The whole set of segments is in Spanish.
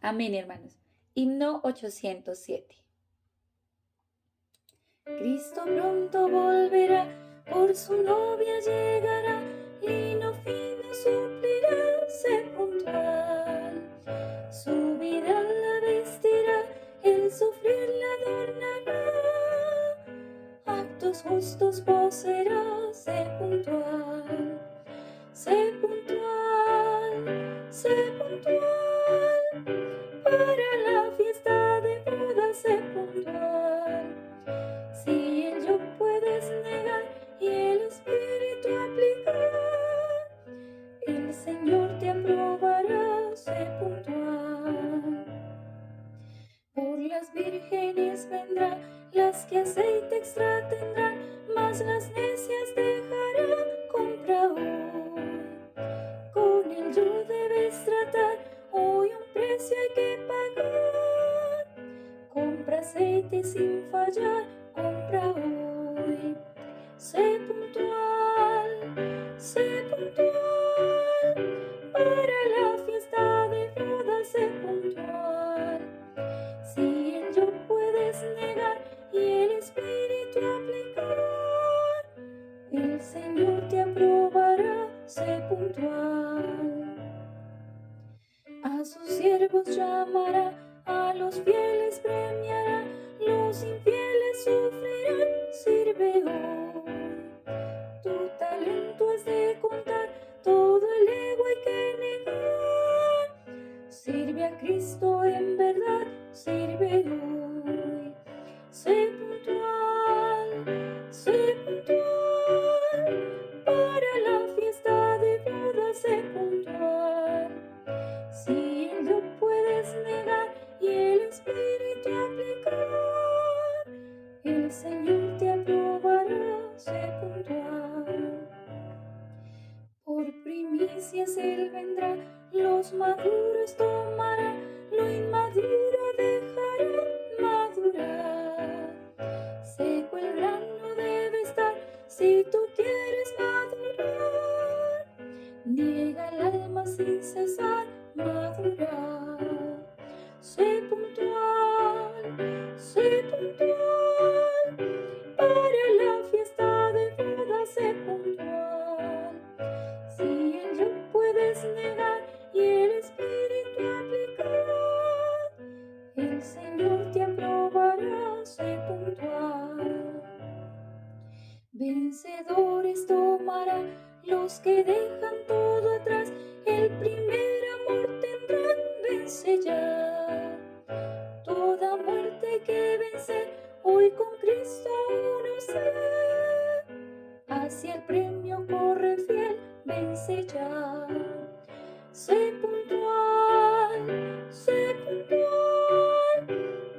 Amén, hermanos. Himno 807. Cristo pronto volverá, por su novia llegará, lino fino suplirá, sé puntual. Su vida la vestirá, el sufrir la adornará, actos justos poseerá, sé puntual. Sé puntual, sé puntual, para la fiesta de bodas sé puntual. Si el yo puedes negar y el espíritu aplicar, el Señor te aprobará, sé puntual. Por las vírgenes vendrán, las que aceite extra tendrán, mas las necias dejará, compra hoy. Con el yo debes tratar, hoy un precio hay que pagar. Compra aceite sin fallar, compra hoy. Sé puntual, para la fiesta de bodas sé puntual. Si el yo puedes negar y el espíritu aplicar, el Señor te aprobará, sé puntual. A sus siervos llamará, a los fieles premiará, los infieles sufrirán, sirve hoy. Tu talento es de contar, todo el ego hay que negar. Sirve a Cristo en verdad, sirve hoy. Sé puntual, para la fiesta de bodas sé puntual. Si el yo puedes negar y el espíritu aplicar, el Señor te aprobará, sé puntual. Por primicias Él vendrá, los maduros tomará, lo inmaduro dejará madurar. Seco el grano debe estar, si tú quieres madurar. Niega el alma sin cesar, madurar. Sé puntual, para la fiesta de bodas sé puntual. Si el yo puedes negar y el espíritu aplicar, el Señor te aprobará, sé puntual. Vencedores tomará los que dejan todo atrás, el primer amor tendrán, vence ya. Toda muerte que vencer, hoy con Cristo uno ser. Hacia el premio corre fiel, vence ya. Sé puntual,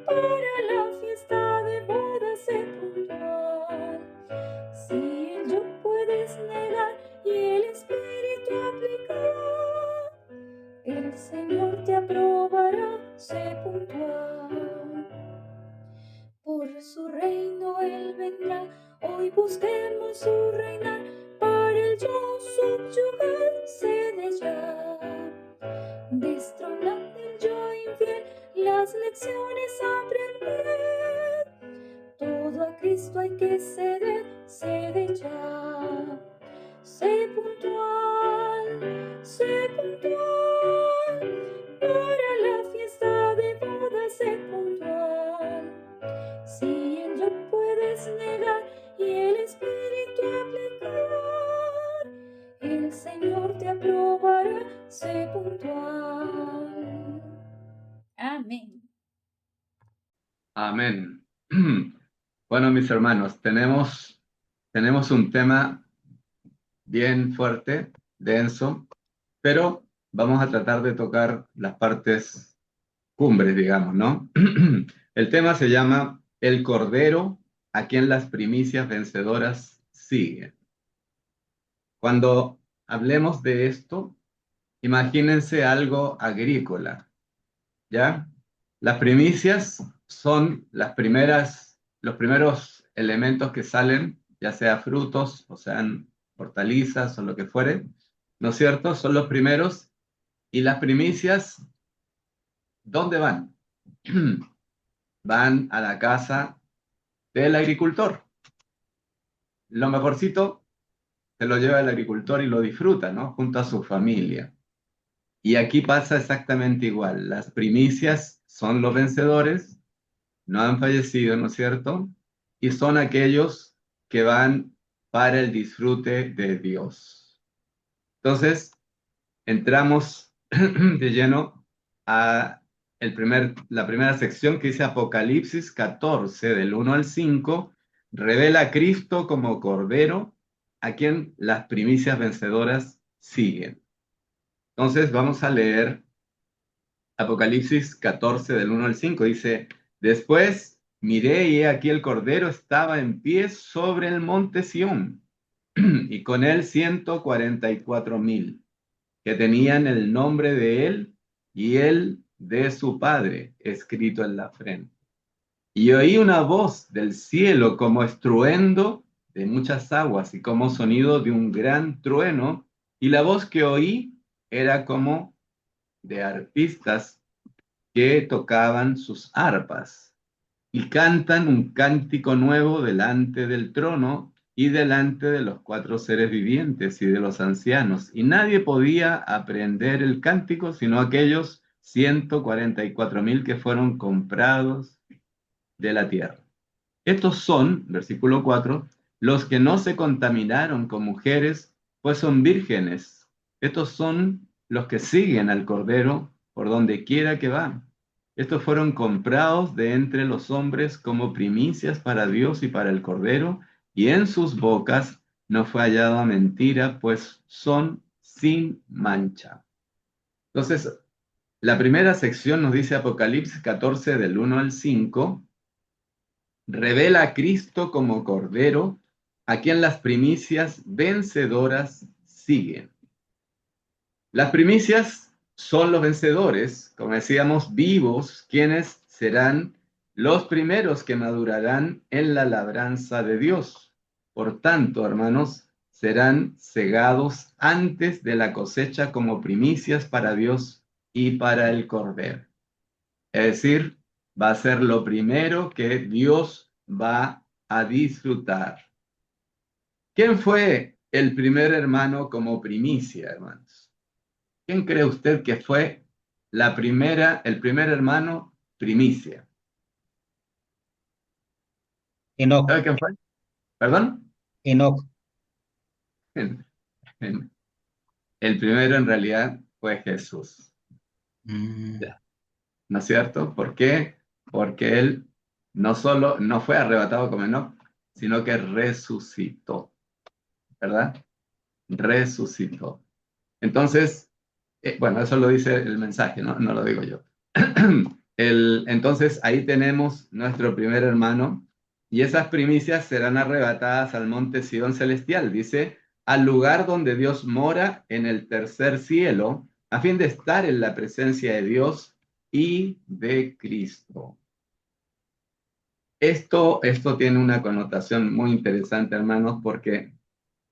para la fiesta de bodas sé puntual. Si el yo puedes negar y el espíritu aplicar, el Señor te aprobará, sé puntual. Por su reino Él vendrá, hoy busquemos su reinar, para el yo subyugar, cede ya. Destronando el yo infiel, las lecciones aprender. Todo a Cristo hay que ceder, cede ya. Sé puntual, para la fiesta de bodas sé puntual. Si el yo puedes negar y el espíritu aplicar, el Señor te aprobará, sé puntual. Amén. Amén. Bueno, mis hermanos, tenemos un tema bien fuerte, denso, pero vamos a tratar de tocar las partes cumbres, digamos, ¿no? El tema se llama El Cordero a quien las primicias vencedoras siguen. Cuando hablemos de esto, imagínense algo agrícola, ¿ya? Las primicias son los primeros elementos que salen, ya sea frutos, o sean hortalizas o lo que fuere, ¿no es cierto? Son los primeros y las primicias ¿Dónde van? Van a la casa del agricultor. Lo mejorcito se lo lleva el agricultor y lo disfruta, ¿no? Junto a su familia. Y aquí pasa exactamente igual. Las primicias son los vencedores, no han fallecido, ¿no es cierto? Y son aquellos que van para el disfrute de Dios. Entonces, entramos de lleno a la primera sección que dice Apocalipsis 14, del 1 al 5, revela a Cristo como Cordero, a quien las primicias vencedoras siguen. Entonces vamos a leer Apocalipsis 14, del 1 al 5. Dice, después miré y he aquí el Cordero estaba en pie sobre el monte Sión, y con él 144,000 que tenían el nombre de él y el de su padre escrito en la frente. Y oí una voz del cielo como estruendo de muchas aguas y como sonido de un gran trueno, y la voz que oí era como de arpistas que tocaban sus arpas y cantan un cántico nuevo delante del trono y delante de los cuatro seres vivientes y de los ancianos. Y nadie podía aprender el cántico sino aquellos 144,000 que fueron comprados de la tierra. Estos son, versículo 4, los que no se contaminaron con mujeres, pues son vírgenes. Estos son los que siguen al Cordero por donde quiera que va. Estos fueron comprados de entre los hombres como primicias para Dios y para el Cordero, y en sus bocas no fue hallada mentira, pues son sin mancha. Entonces, la primera sección nos dice Apocalipsis 14 del 1 al 5, revela a Cristo como Cordero, a quien las primicias vencedoras siguen. Las primicias son los vencedores, como decíamos, vivos, quienes serán los primeros que madurarán en la labranza de Dios. Por tanto, hermanos, serán cegados antes de la cosecha como primicias para Dios y para el Cordero. Es decir, va a ser lo primero que Dios va a disfrutar. ¿Quién fue el primer hermano como primicia, hermanos? ¿Quién cree usted que fue el primer hermano primicia? Enoc, ¿Sabe quién fue? ¿Perdón? Enoc. El primero en realidad fue Jesús, Mm, ¿no es cierto? ¿Por qué? Porque él no solo no fue arrebatado como Enoc, sino que resucitó, ¿verdad? Resucitó. Entonces, bueno, eso lo dice el mensaje, no lo digo yo. Entonces, ahí tenemos nuestro primer hermano, y esas primicias serán arrebatadas al monte Sidón celestial, dice, al lugar donde Dios mora en el tercer cielo, a fin de estar en la presencia de Dios y de Cristo. Esto tiene una connotación muy interesante, hermanos, porque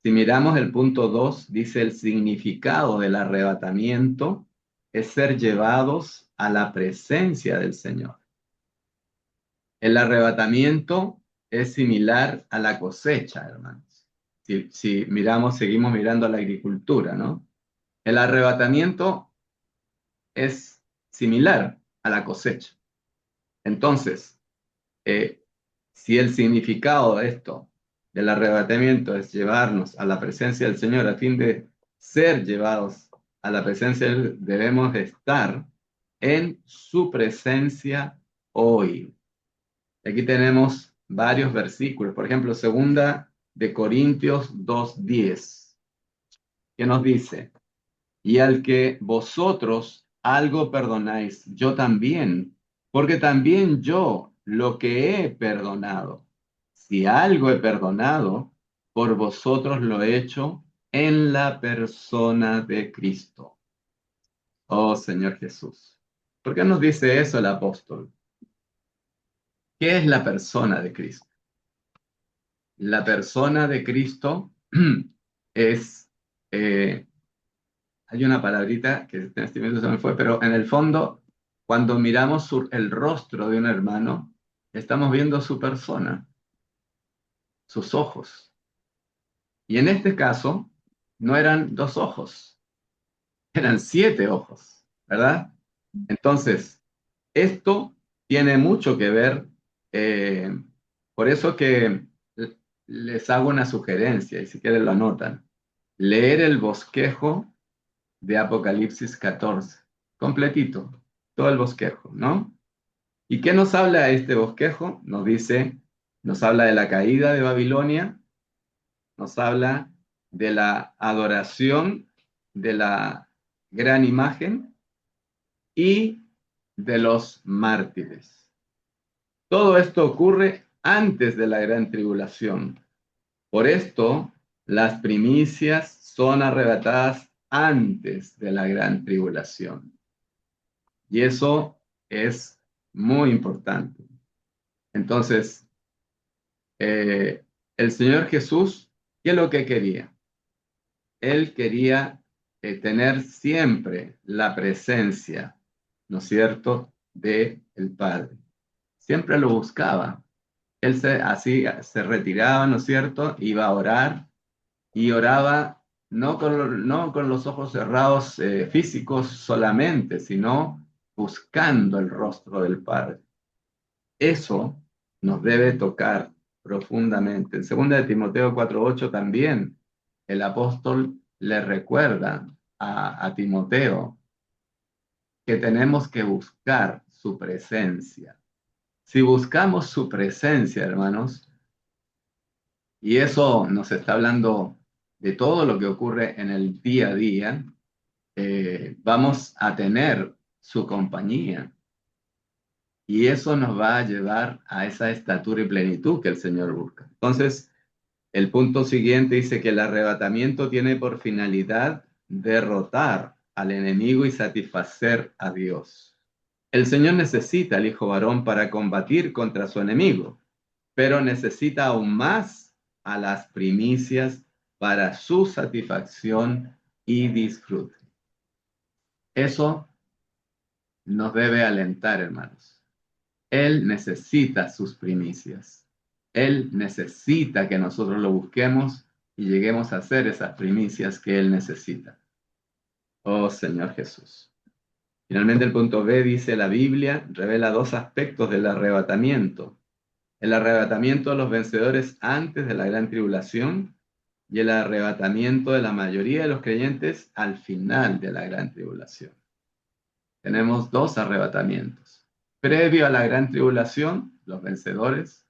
si miramos el punto 2, dice el significado del arrebatamiento es ser llevados a la presencia del Señor. El arrebatamiento es similar a la cosecha, hermanos. Si miramos, seguimos mirando a la agricultura, ¿no? El arrebatamiento es similar a la cosecha. Entonces, si el significado de esto, del arrebatamiento, es llevarnos a la presencia del Señor a fin de ser llevados a la presencia de Él, debemos estar en su presencia hoy. Aquí tenemos varios versículos, por ejemplo, 2 Corintios 2:10, que nos dice, y al que vosotros algo perdonáis, yo también, porque también yo lo que he perdonado, si algo he perdonado, por vosotros lo he hecho en la persona de Cristo. Oh Señor Jesús. ¿Por qué nos dice eso el apóstol? ¿Qué es la persona de Cristo? La persona de Cristo es, hay una palabrita que en este momento se me fue, pero en el fondo cuando miramos el rostro de un hermano, estamos viendo su persona, sus ojos. Y en este caso, no eran 2 ojos, eran 7 ojos, ¿verdad? Entonces, esto tiene mucho que ver, eh, por eso que les hago una sugerencia, y si quieren lo anotan, leer el bosquejo de Apocalipsis 14, completito, todo el bosquejo, ¿no? ¿Y qué nos habla este bosquejo? Nos habla de la caída de Babilonia, nos habla de la adoración de la gran imagen y de los mártires. Todo esto ocurre antes de la gran tribulación. Por esto, las primicias son arrebatadas antes de la gran tribulación. Y eso es muy importante. Entonces, el Señor Jesús, ¿qué es lo que quería? Él quería tener siempre la presencia, ¿no es cierto?, de el Padre. Siempre lo buscaba. Él así se retiraba, ¿no es cierto?, iba a orar y oraba no con los ojos cerrados físicos solamente, sino buscando el rostro del Padre. Eso nos debe tocar profundamente. En 2 de Timoteo 4:8 también el apóstol le recuerda a Timoteo que tenemos que buscar su presencia. Si buscamos su presencia, hermanos, y eso nos está hablando de todo lo que ocurre en el día a día, vamos a tener su compañía. Y eso nos va a llevar a esa estatura y plenitud que el Señor busca. Entonces, el punto siguiente dice que el arrebatamiento tiene por finalidad derrotar al enemigo y satisfacer a Dios. El Señor necesita al hijo varón para combatir contra su enemigo, pero necesita aún más a las primicias para su satisfacción y disfrute. Eso nos debe alentar, hermanos. Él necesita sus primicias. Él necesita que nosotros lo busquemos y lleguemos a hacer esas primicias que Él necesita. Oh Señor Jesús. Finalmente el punto B dice, la Biblia revela 2 aspectos del arrebatamiento. El arrebatamiento de los vencedores antes de la gran tribulación y el arrebatamiento de la mayoría de los creyentes al final de la gran tribulación. Tenemos 2 arrebatamientos. Previo a la gran tribulación, los vencedores,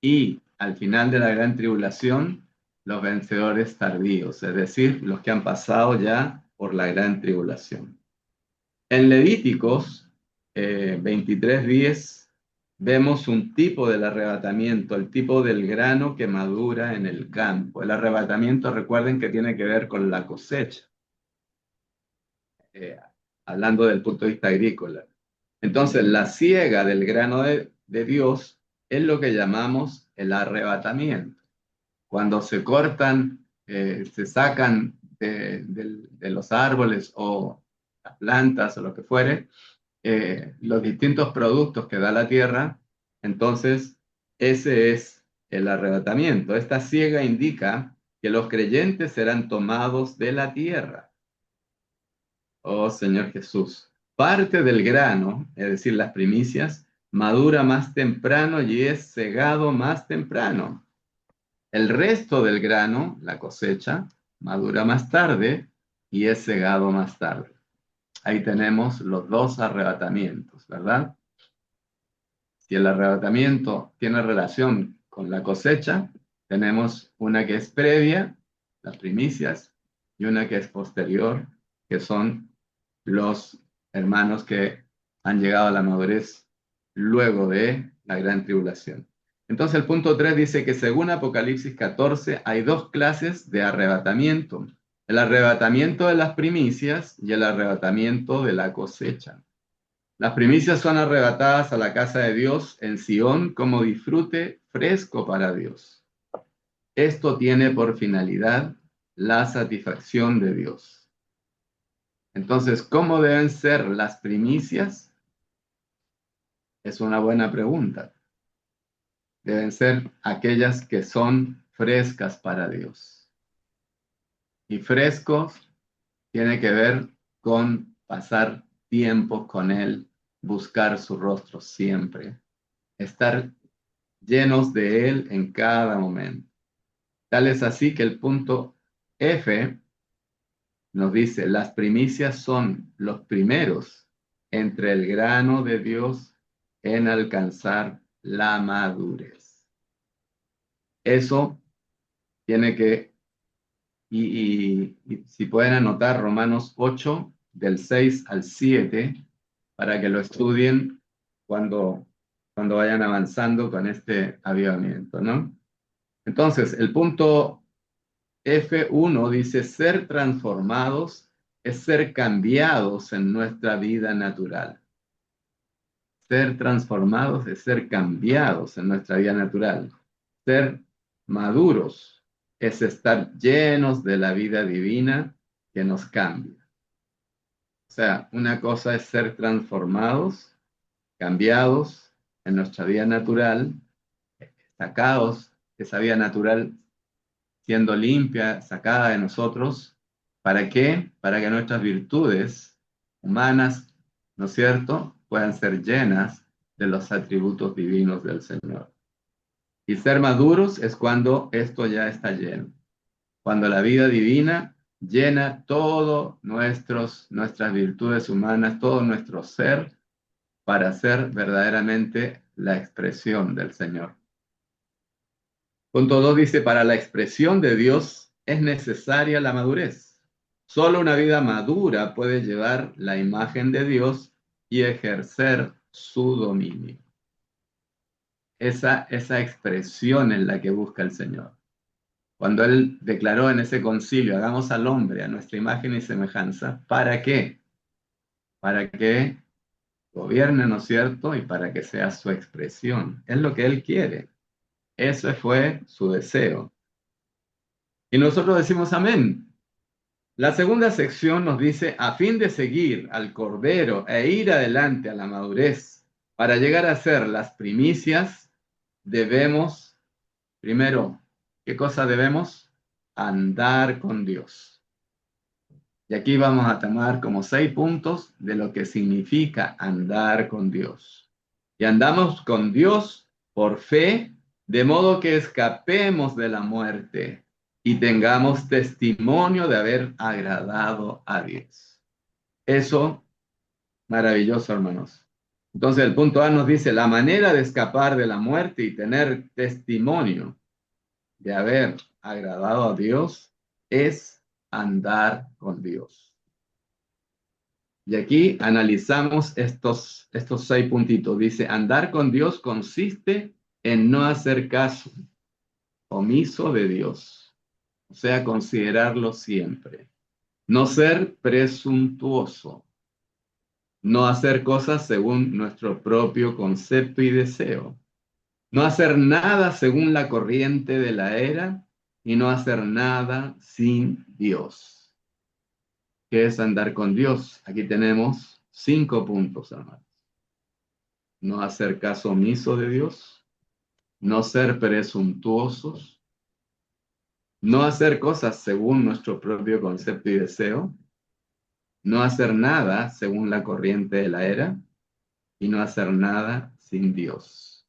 y al final de la gran tribulación, los vencedores tardíos, es decir, los que han pasado ya por la gran tribulación. En Levíticos 23:10 vemos un tipo del arrebatamiento, el tipo del grano que madura en el campo. El arrebatamiento, recuerden que tiene que ver con la cosecha, hablando del punto de vista agrícola. Entonces, la siega del grano de Dios es lo que llamamos el arrebatamiento. Cuando se cortan, se sacan de los árboles o las plantas o lo que fuere, los distintos productos que da la tierra, entonces ese es el arrebatamiento. Esta siega indica que los creyentes serán tomados de la tierra. Oh Señor Jesús. Parte del grano, es decir, las primicias, madura más temprano y es segado más temprano. El resto del grano, la cosecha, madura más tarde y es segado más tarde. Ahí tenemos los 2 arrebatamientos, ¿verdad? Si el arrebatamiento tiene relación con la cosecha, tenemos una que es previa, las primicias, y una que es posterior, que son los hermanos que han llegado a la madurez luego de la gran tribulación. Entonces el punto 3 dice que según Apocalipsis 14 hay 2 clases de arrebatamiento. El arrebatamiento de las primicias y el arrebatamiento de la cosecha. Las primicias son arrebatadas a la casa de Dios en Sión como disfrute fresco para Dios. Esto tiene por finalidad la satisfacción de Dios. Entonces, ¿cómo deben ser las primicias? Es una buena pregunta. Deben ser aquellas que son frescas para Dios. Y frescos tiene que ver con pasar tiempo con Él, buscar su rostro siempre, estar llenos de Él en cada momento. Tal es así que el punto F nos dice, las primicias son los primeros entre el grano de Dios en alcanzar la madurez. Eso tiene que, y si pueden anotar Romanos 8, del 6 al 7, para que lo estudien cuando vayan avanzando con este avivamiento, ¿no? Entonces, el punto F1 dice, ser transformados es ser cambiados en nuestra vida natural. Ser transformados es ser cambiados en nuestra vida natural. Ser maduros es estar llenos de la vida divina que nos cambia. O sea, una cosa es ser transformados, cambiados en nuestra vida natural, sacados de esa vida natural siendo limpia, sacada de nosotros. ¿Para qué? Para que nuestras virtudes humanas, ¿no es cierto?, puedan ser llenas de los atributos divinos del Señor. Y ser maduros es cuando esto ya está lleno. Cuando la vida divina llena todo nuestras virtudes humanas, todo nuestro ser, para ser verdaderamente la expresión del Señor. Punto 2 dice, para la expresión de Dios es necesaria la madurez. Solo una vida madura puede llevar la imagen de Dios y ejercer su dominio. Esa expresión es la que busca el Señor. Cuando Él declaró en ese concilio, hagamos al hombre a nuestra imagen y semejanza, ¿para qué? Para que gobierne, ¿no es cierto? Y para que sea su expresión. Es lo que Él quiere. Ese fue su deseo. Y nosotros decimos amén. La segunda sección nos dice, a fin de seguir al Cordero e ir adelante a la madurez, para llegar a ser las primicias, debemos, primero, ¿qué cosa debemos? Andar con Dios. Y aquí vamos a tomar como 6 puntos de lo que significa andar con Dios. Y andamos con Dios por fe, de modo que escapemos de la muerte y tengamos testimonio de haber agradado a Dios. Eso, maravilloso, hermanos. Entonces el punto A nos dice, la manera de escapar de la muerte y tener testimonio de haber agradado a Dios es andar con Dios. Y aquí analizamos estos 6 puntitos. Dice, andar con Dios consiste en no hacer caso omiso de Dios, o sea, considerarlo siempre. No ser presuntuoso, no hacer cosas según nuestro propio concepto y deseo, no hacer nada según la corriente de la era y no hacer nada sin Dios. ¿Qué es andar con Dios? Aquí tenemos 5 puntos, hermanos. No hacer caso omiso de Dios, no ser presuntuosos, no hacer cosas según nuestro propio concepto y deseo, no hacer nada según la corriente de la era y no hacer nada sin Dios.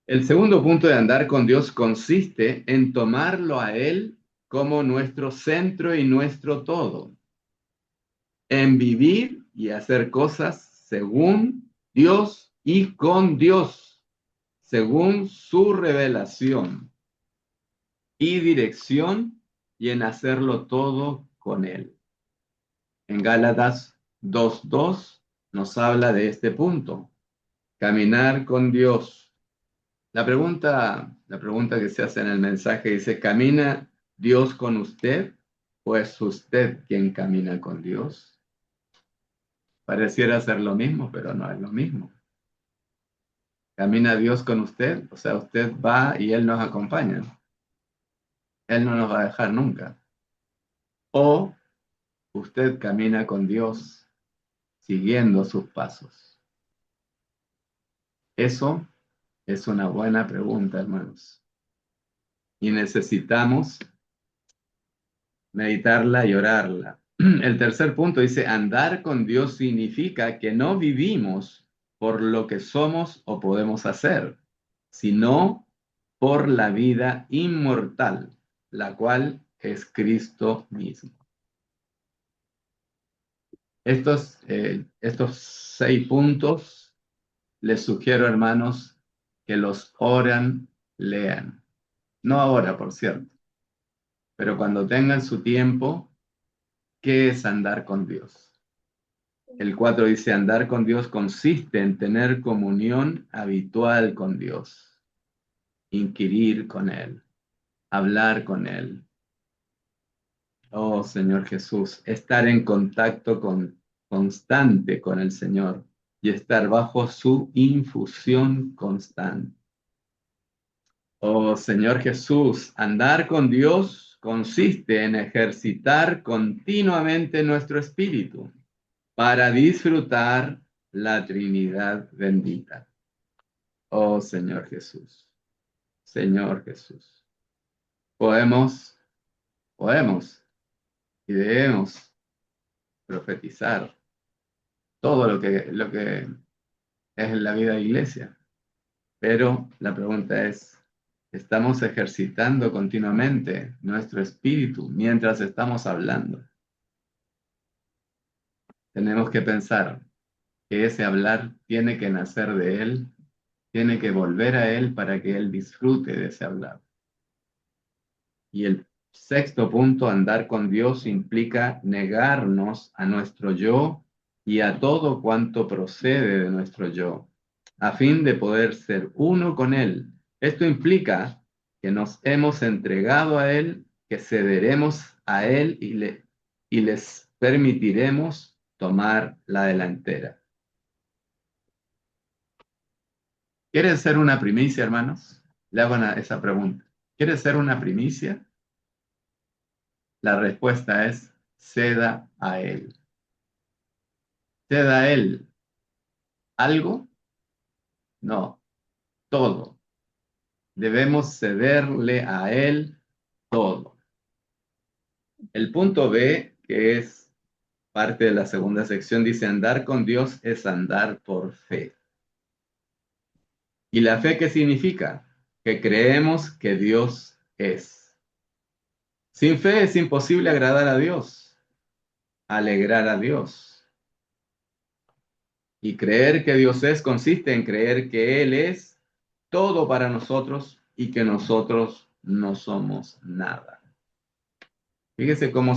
El segundo punto de andar con Dios consiste en tomarlo a Él como nuestro centro y nuestro todo, en vivir y hacer cosas según Dios y con Dios, según su revelación y dirección, y en hacerlo todo con Él. En Gálatas 2:2 nos habla de este punto, caminar con Dios. La pregunta que se hace en el mensaje dice, ¿camina Dios con usted o es usted quien camina con Dios? Pareciera ser lo mismo, pero no es lo mismo. ¿Camina Dios con usted? O sea, usted va y Él nos acompaña. Él no nos va a dejar nunca. O usted camina con Dios siguiendo sus pasos? Eso es una buena pregunta, hermanos. Y necesitamos meditarla y orarla. El tercer punto dice, andar con Dios significa que no vivimos por lo que somos o podemos hacer, sino por la vida inmortal, la cual es Cristo mismo. Estos 6 puntos les sugiero, hermanos, que los lean. No ahora, por cierto, pero cuando tengan su tiempo, ¿qué es andar con Dios? El 4 dice, andar con Dios consiste en tener comunión habitual con Dios, inquirir con Él, hablar con Él. Oh Señor Jesús, estar en contacto constante con el Señor y estar bajo su infusión constante. Oh Señor Jesús, andar con Dios consiste en ejercitar continuamente nuestro espíritu para disfrutar la Trinidad bendita. Oh Señor Jesús, Señor Jesús. Podemos y debemos profetizar todo lo que es la vida de iglesia. Pero la pregunta es, ¿estamos ejercitando continuamente nuestro espíritu mientras estamos hablando? Tenemos que pensar que ese hablar tiene que nacer de Él, tiene que volver a Él para que Él disfrute de ese hablar. Y el sexto punto, andar con Dios, implica negarnos a nuestro yo y a todo cuanto procede de nuestro yo, a fin de poder ser uno con Él. Esto implica que nos hemos entregado a Él, que cederemos a Él y les permitiremos tomar la delantera. ¿Quieres ser una primicia, hermanos? Le hago esa pregunta. ¿Quieres ser una primicia? La respuesta es, ceda a Él. ¿Ceda a Él algo? No, todo. Debemos cederle a Él todo. El punto B, que es parte de la segunda sección, dice, andar con Dios es andar por fe. ¿Y la fe qué significa? Que creemos que Dios es. Sin fe es imposible agradar a Dios, alegrar a Dios. Y creer que Dios es consiste en creer que Él es todo para nosotros y que nosotros no somos nada. Fíjese cómo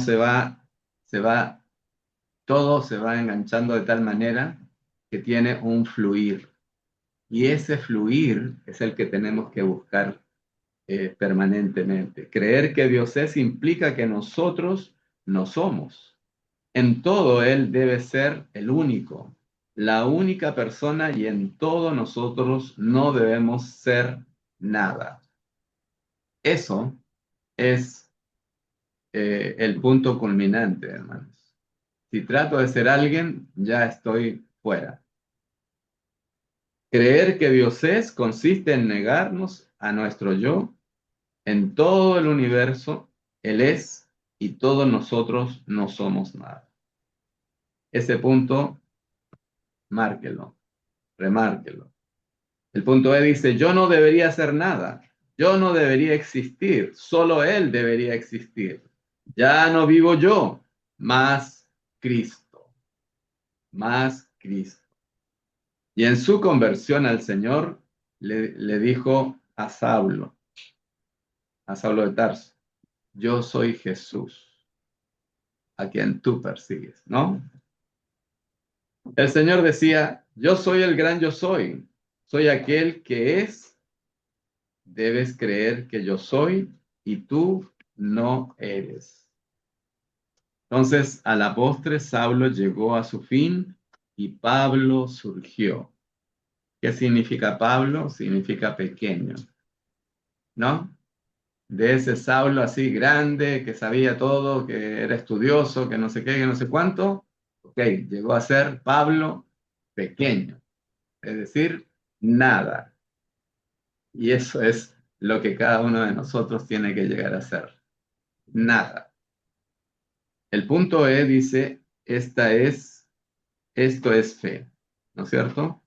todo se va enganchando de tal manera que tiene un fluir. Y ese fluir es el que tenemos que buscar permanentemente. Creer que Dios es implica que nosotros no somos. En todo Él debe ser el único, la única persona, y en todo nosotros no debemos ser nada. Eso es el punto culminante, hermanos. Si trato de ser alguien, ya estoy fuera. Creer que Dios es consiste en negarnos a nuestro yo. En todo el universo, Él es, y todos nosotros no somos nada. Ese punto, márquelo, remárquelo. El punto E dice, yo no debería hacer nada, yo no debería existir, solo Él debería existir. Ya no vivo yo, más Cristo, más Cristo. Y en su conversión al Señor, le dijo a Saulo de Tarso, yo soy Jesús, a quien tú persigues, ¿no? El Señor decía, yo soy el gran yo soy aquel que es, debes creer que yo soy y tú no eres. Entonces, a la postre, Saulo llegó a su fin y Pablo surgió. ¿Qué significa Pablo? Significa pequeño, ¿no? de ese Saulo así grande, que sabía todo, que era estudioso, que no sé qué, que no sé cuánto, ok, llegó a ser Pablo pequeño, es decir, nada. Y eso es lo que cada uno de nosotros tiene que llegar a ser, nada. El punto E dice, esto es fe, ¿no es cierto?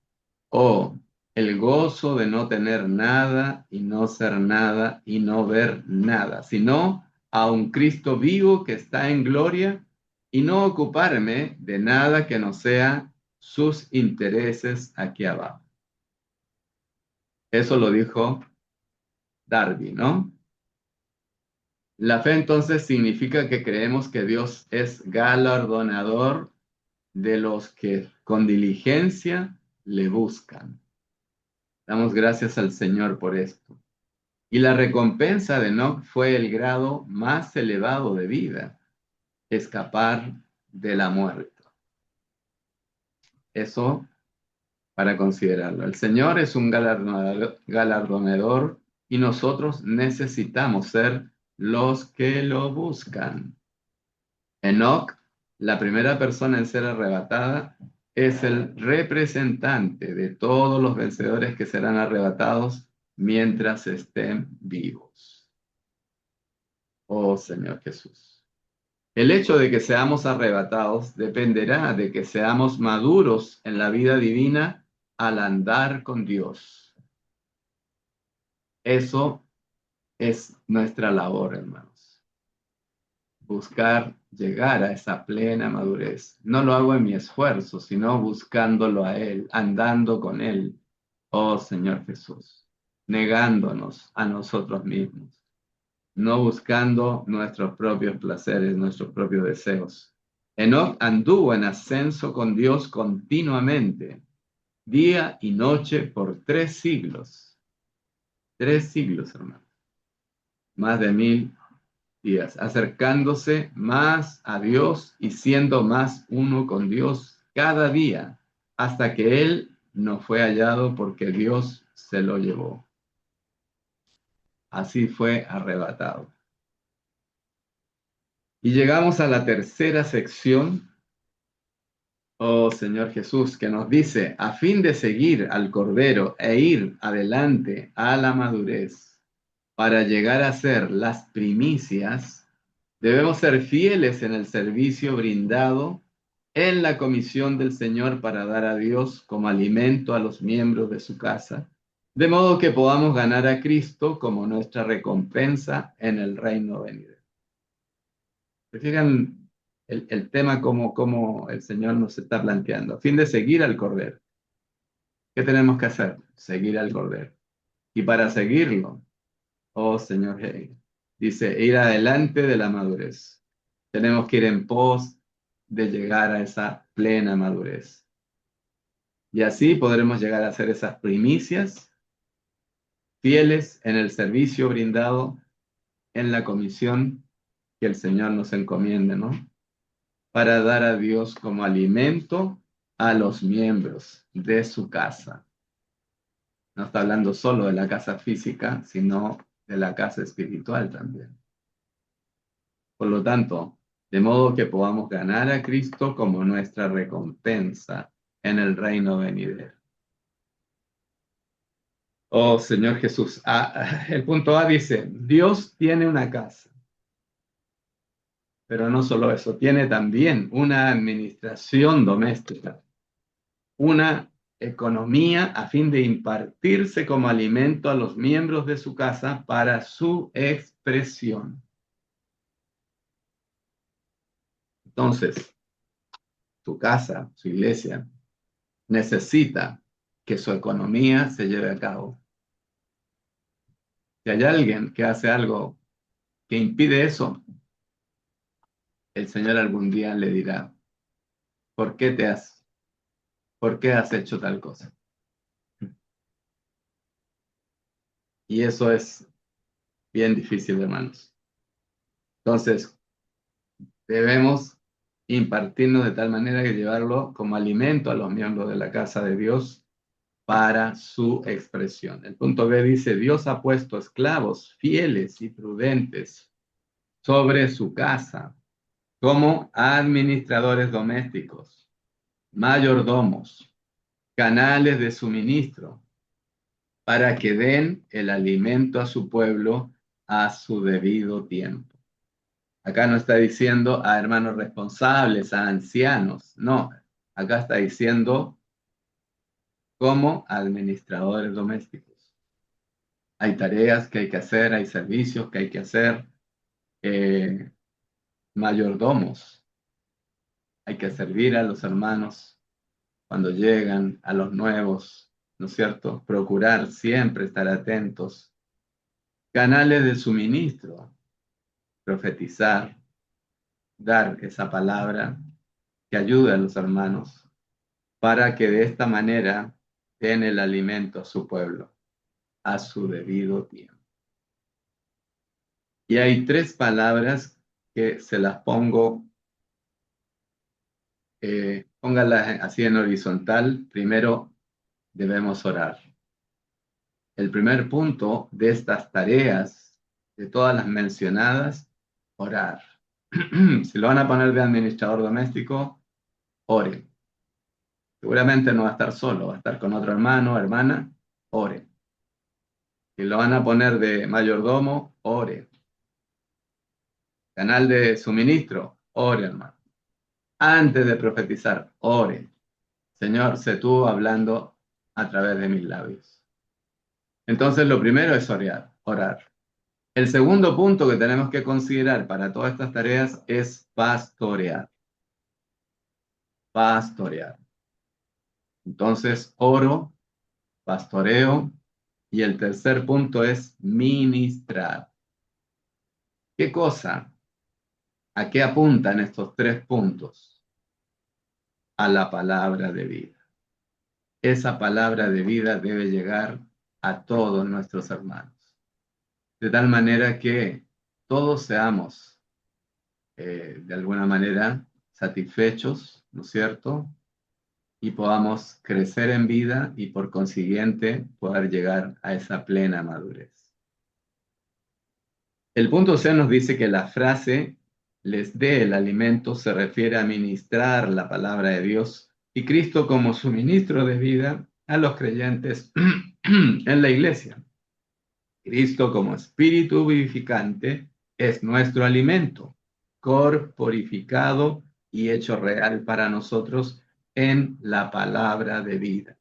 O el gozo de no tener nada y no ser nada y no ver nada, sino a un Cristo vivo que está en gloria y no ocuparme de nada que no sea sus intereses aquí abajo. Eso lo dijo Darby, ¿no? La fe entonces significa que creemos que Dios es galardonador de los que con diligencia le buscan. Damos gracias al Señor por esto. Y la recompensa de Enoc fue el grado más elevado de vida, escapar de la muerte. Eso para considerarlo. El Señor es un galardonador y nosotros necesitamos ser los que lo buscan. Enoc, la primera persona en ser arrebatada, es el representante de todos los vencedores que serán arrebatados mientras estén vivos. Oh Señor Jesús. El hecho de que seamos arrebatados dependerá de que seamos maduros en la vida divina al andar con Dios. Eso es nuestra labor, hermanos. Buscar llegar a esa plena madurez. No lo hago en mi esfuerzo, sino buscándolo a Él, andando con Él. Oh Señor Jesús, negándonos a nosotros mismos, no buscando nuestros propios placeres, nuestros propios deseos. Enoc anduvo en ascenso con Dios continuamente, día y noche por 3 siglos. 3 siglos, hermano. Más de 1000 días, acercándose más a Dios y siendo más uno con Dios cada día, hasta que él no fue hallado porque Dios se lo llevó. Así fue arrebatado. Y llegamos a la tercera sección, oh Señor Jesús, que nos dice, a fin de seguir al Cordero e ir adelante a la madurez, para llegar a ser las primicias, debemos ser fieles en el servicio brindado en la comisión del Señor para dar a Dios como alimento a los miembros de su casa, de modo que podamos ganar a Cristo como nuestra recompensa en el reino venidero. ¿Se fijan el tema como el Señor nos está planteando? A fin de seguir al Cordero. ¿Qué tenemos que hacer? Seguir al Cordero. Y para seguirlo, oh Señor, dice, ir adelante de la madurez. Tenemos que ir en pos de llegar a esa plena madurez. Y así podremos llegar a ser esas primicias fieles en el servicio brindado en la comisión que el Señor nos encomiende, ¿no? Para dar a Dios como alimento a los miembros de su casa. No está hablando solo de la casa física, sino de la casa espiritual también. Por lo tanto, de modo que podamos ganar a Cristo como nuestra recompensa en el reino venidero. Oh Señor Jesús, el punto A dice, Dios tiene una casa. Pero no solo eso, tiene también una administración doméstica, una economía a fin de impartirse como alimento a los miembros de su casa para su expresión. Entonces, tu casa, su iglesia, necesita que su economía se lleve a cabo. Si hay alguien que hace algo que impide eso, el Señor algún día le dirá, ¿por qué has hecho tal cosa? Y eso es bien difícil, hermanos. Entonces, debemos impartirnos de tal manera que llevarlo como alimento a los miembros de la casa de Dios para su expresión. El punto B dice, Dios ha puesto esclavos fieles y prudentes sobre su casa, como administradores domésticos, mayordomos, canales de suministro, para que den el alimento a su pueblo a su debido tiempo. Acá no está diciendo a hermanos responsables, a ancianos, no. Acá está diciendo como administradores domésticos. Hay tareas que hay que hacer, hay servicios que hay que hacer, mayordomos. Hay que servir a los hermanos cuando llegan, a los nuevos, ¿no es cierto? Procurar siempre estar atentos. Canales de suministro, profetizar, dar esa palabra que ayude a los hermanos para que de esta manera den el alimento a su pueblo a su debido tiempo. Y hay 3 palabras que se las pongo, pónganlas así en horizontal. Primero, debemos orar. El primer punto de estas tareas, de todas las mencionadas, orar. Si lo van a poner de administrador doméstico, ore. Seguramente no va a estar solo, va a estar con otro hermano, hermana, ore. Si lo van a poner de mayordomo, ore. Canal de suministro, ore, hermano. Antes de profetizar, ore. Señor, sé tú hablando a través de mis labios. Entonces, lo primero es orar. El segundo punto que tenemos que considerar para todas estas tareas es pastorear. Pastorear. Entonces, oro, pastoreo, y el tercer punto es ministrar. ¿Qué cosa? ¿A qué apuntan estos 3 puntos? A la palabra de vida. Esa palabra de vida debe llegar a todos nuestros hermanos, de tal manera que todos seamos, de alguna manera, satisfechos, ¿no es cierto? Y podamos crecer en vida y por consiguiente poder llegar a esa plena madurez. El punto C nos dice que la frase les dé el alimento se refiere a ministrar la palabra de Dios y Cristo como suministro de vida a los creyentes en la iglesia. Cristo como espíritu vivificante es nuestro alimento, corporificado y hecho real para nosotros en la palabra de vida.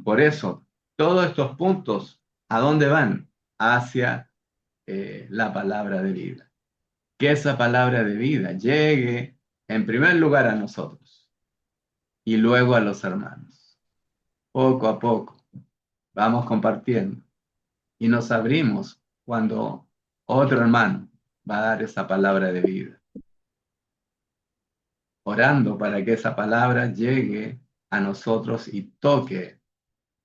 Por eso, todos estos puntos, ¿a dónde van? Hacia la palabra de vida. Que esa palabra de vida llegue en primer lugar a nosotros y luego a los hermanos. Poco a poco vamos compartiendo y nos abrimos cuando otro hermano va a dar esa palabra de vida. Orando para que esa palabra llegue a nosotros y toque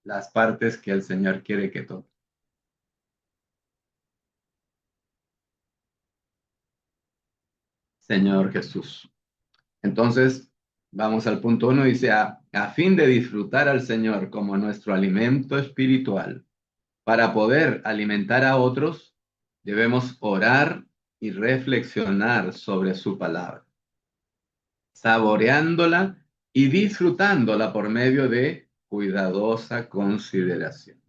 las partes que el Señor quiere que toque. Señor Jesús. Entonces, vamos al punto 1, dice, a fin de disfrutar al Señor como nuestro alimento espiritual, para poder alimentar a otros, debemos orar y reflexionar sobre su palabra, saboreándola y disfrutándola por medio de cuidadosa consideración.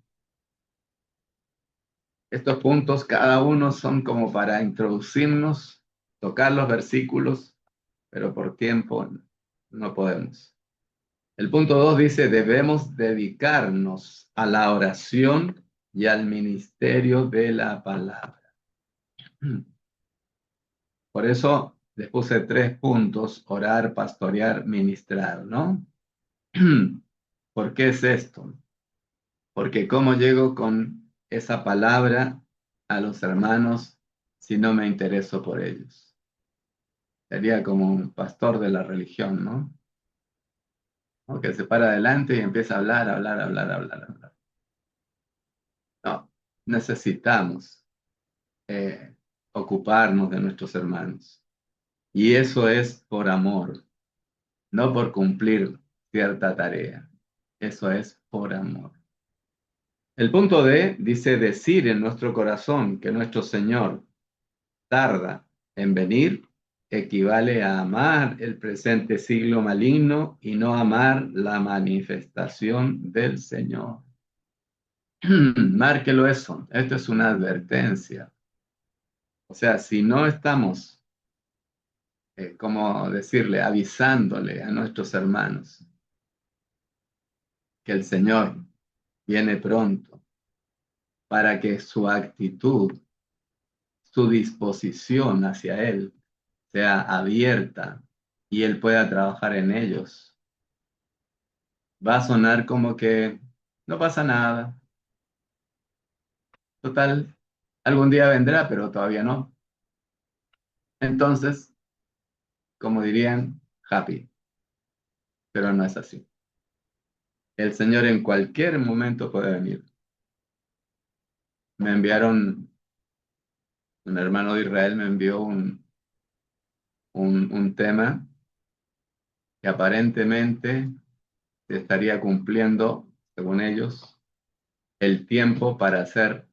Estos puntos, cada uno son como para introducirnos, tocar los versículos, pero por tiempo no podemos. El punto 2 dice, debemos dedicarnos a la oración y al ministerio de la palabra. Por eso les puse 3 puntos, orar, pastorear, ministrar, ¿no? ¿Por qué es esto? Porque ¿cómo llego con esa palabra a los hermanos si no me intereso por ellos? Sería como un pastor de la religión, ¿no? Que se para adelante y empieza a hablar. No, necesitamos ocuparnos de nuestros hermanos. Y eso es por amor, no por cumplir cierta tarea. Eso es por amor. El punto D dice decir en nuestro corazón que nuestro Señor tarda en venir equivale a amar el presente siglo maligno y no amar la manifestación del Señor. Márquelo eso. Esto es una advertencia. O sea, si no estamos, como decirle, avisándole a nuestros hermanos que el Señor viene pronto para que su actitud, su disposición hacia Él sea abierta y Él pueda trabajar en ellos, va a sonar como que no pasa nada. Total, algún día vendrá, pero todavía no. Entonces, como dirían, happy, pero no es así. El Señor en cualquier momento puede venir. Me enviaron, un hermano de Israel me envió un tema que aparentemente se estaría cumpliendo, según ellos, el tiempo para hacer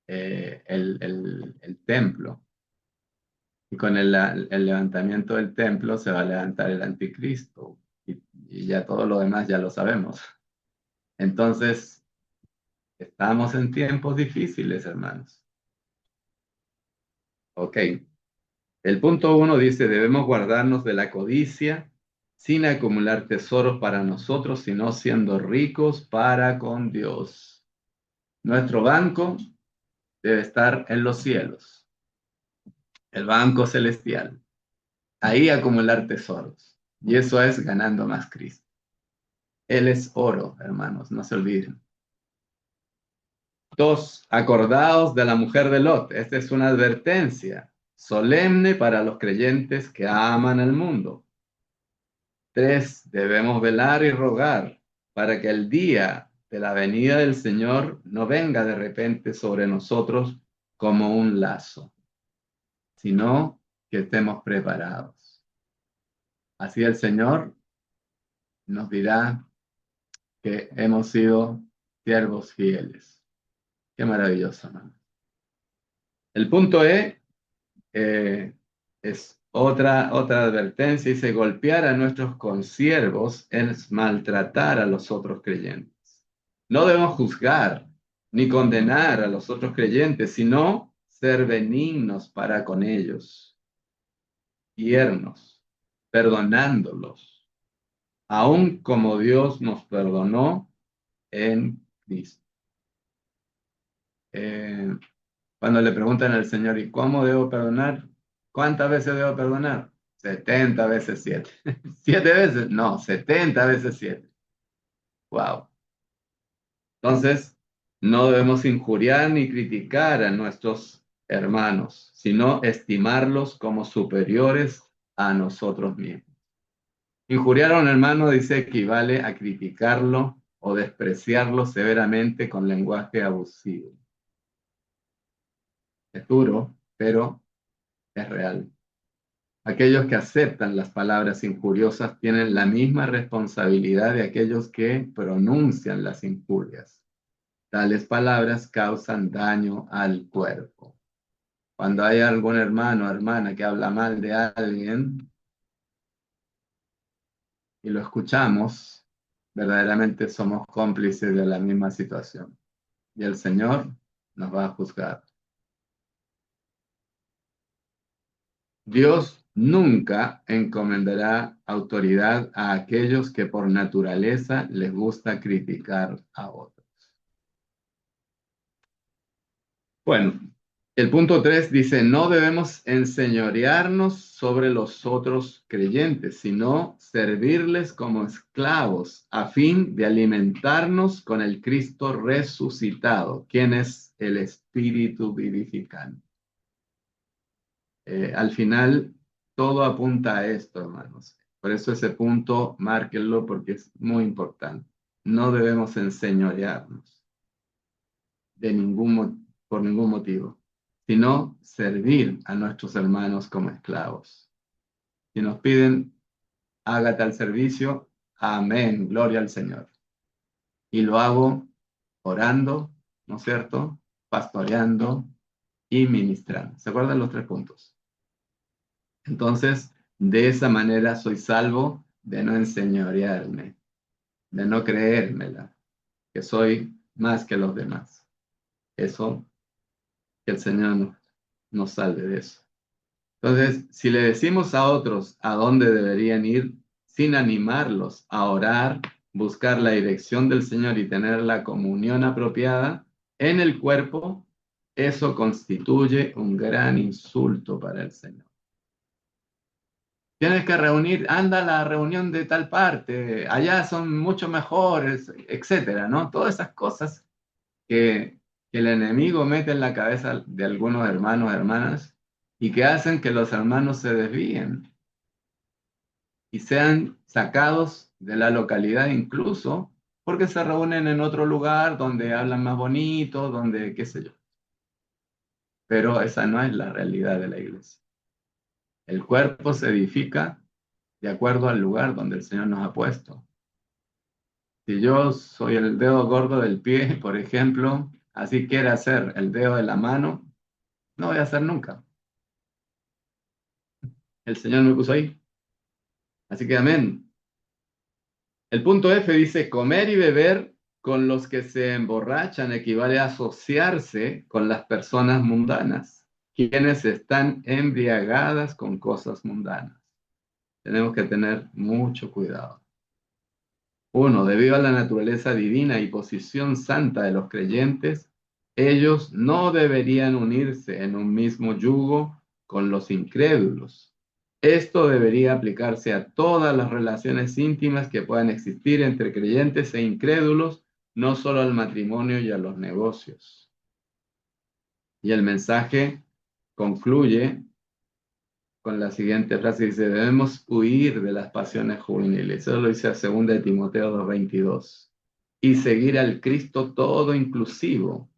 el templo. Y con el levantamiento del templo se va a levantar el anticristo. Y ya todo lo demás ya lo sabemos. Entonces, estamos en tiempos difíciles, hermanos. Ok. El punto 1 dice, debemos guardarnos de la codicia sin acumular tesoros para nosotros, sino siendo ricos para con Dios. Nuestro banco debe estar en los cielos, el banco celestial. Ahí acumular tesoros. Y eso es ganando más Cristo. Él es oro, hermanos, no se olviden. 2, acordaos de la mujer de Lot. Esta es una advertencia solemne para los creyentes que aman al mundo. 3, debemos velar y rogar para que el día de la venida del Señor no venga de repente sobre nosotros como un lazo, sino que estemos preparados. Así el Señor nos dirá que hemos sido siervos fieles. Qué maravilloso, ¿no? El punto es otra advertencia, dice, golpear a nuestros consiervos es maltratar a los otros creyentes. No debemos juzgar ni condenar a los otros creyentes, sino ser benignos para con ellos, tiernos, perdonándolos, aun como Dios nos perdonó en Cristo. Cuando le preguntan al Señor, ¿y cómo debo perdonar? ¿Cuántas veces debo perdonar? 70 veces 7. ¿7 veces? No, 70 veces 7. Wow. Entonces, no debemos injuriar ni criticar a nuestros hermanos, sino estimarlos como superiores a nosotros mismos. Injuriar a un hermano dice equivale a criticarlo o despreciarlo severamente con lenguaje abusivo. Es duro, pero es real. Aquellos que aceptan las palabras injuriosas tienen la misma responsabilidad de aquellos que pronuncian las injurias. Tales palabras causan daño al cuerpo. Cuando hay algún hermano o hermana que habla mal de alguien y lo escuchamos, verdaderamente somos cómplices de la misma situación. Y el Señor nos va a juzgar. Dios nunca encomendará autoridad a aquellos que por naturaleza les gusta criticar a otros. Bueno, el punto 3 dice, no debemos enseñorearnos sobre los otros creyentes, sino servirles como esclavos a fin de alimentarnos con el Cristo resucitado, quien es el Espíritu vivificante. Al final, todo apunta a esto, hermanos. Por eso ese punto, márquenlo porque es muy importante. No debemos enseñorearnos por ningún motivo, sino servir a nuestros hermanos como esclavos. Si nos piden, hágate al servicio, amén, gloria al Señor. Y lo hago orando, ¿no es cierto? Pastoreando y ministrando. ¿Se acuerdan los 3 puntos? Entonces, de esa manera soy salvo de no enseñorearme, de no creérmela, que soy más que los demás. Eso, que el Señor nos salve de eso. Entonces, si le decimos a otros a dónde deberían ir, sin animarlos a orar, buscar la dirección del Señor y tener la comunión apropiada en el cuerpo, eso constituye un gran insulto para el Señor. Tienes que reunir, anda a la reunión de tal parte, allá son mucho mejores, etcétera, ¿no? Todas esas cosas que el enemigo mete en la cabeza de algunos hermanos, hermanas, y que hacen que los hermanos se desvíen y sean sacados de la localidad incluso porque se reúnen en otro lugar donde hablan más bonito, donde qué sé yo. Pero esa no es la realidad de la iglesia. El cuerpo se edifica de acuerdo al lugar donde el Señor nos ha puesto. Si yo soy el dedo gordo del pie, por ejemplo, así quiera hacer el dedo de la mano, no voy a hacer nunca. El Señor me puso ahí. Así que amén. El punto F dice, comer y beber con los que se emborrachan equivale a asociarse con las personas mundanas, quienes están embriagadas con cosas mundanas. Tenemos que tener mucho cuidado. 1. Debido a la naturaleza divina y posición santa de los creyentes, ellos no deberían unirse en un mismo yugo con los incrédulos. Esto debería aplicarse a todas las relaciones íntimas que puedan existir entre creyentes e incrédulos, no solo al matrimonio y a los negocios. Y el mensaje concluye con la siguiente frase, dice, debemos huir de las pasiones juveniles. Eso lo dice a 2 de Timoteo 2:22. Y seguir al Cristo todo inclusivo,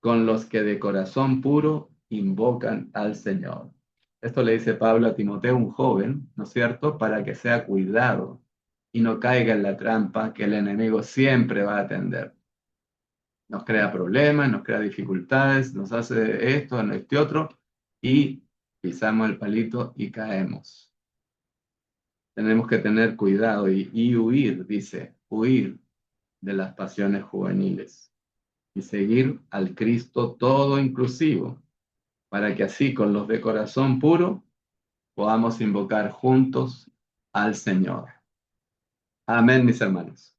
con los que de corazón puro invocan al Señor. Esto le dice Pablo a Timoteo, un joven, ¿no es cierto?, para que sea cuidado y no caiga en la trampa que el enemigo siempre va a tender. Nos crea problemas, nos crea dificultades, nos hace esto, este otro, y pisamos el palito y caemos. Tenemos que tener cuidado y huir, dice, huir de las pasiones juveniles y seguir al Cristo todo inclusivo, para que así con los de corazón puro podamos invocar juntos al Señor. Amén, mis hermanos.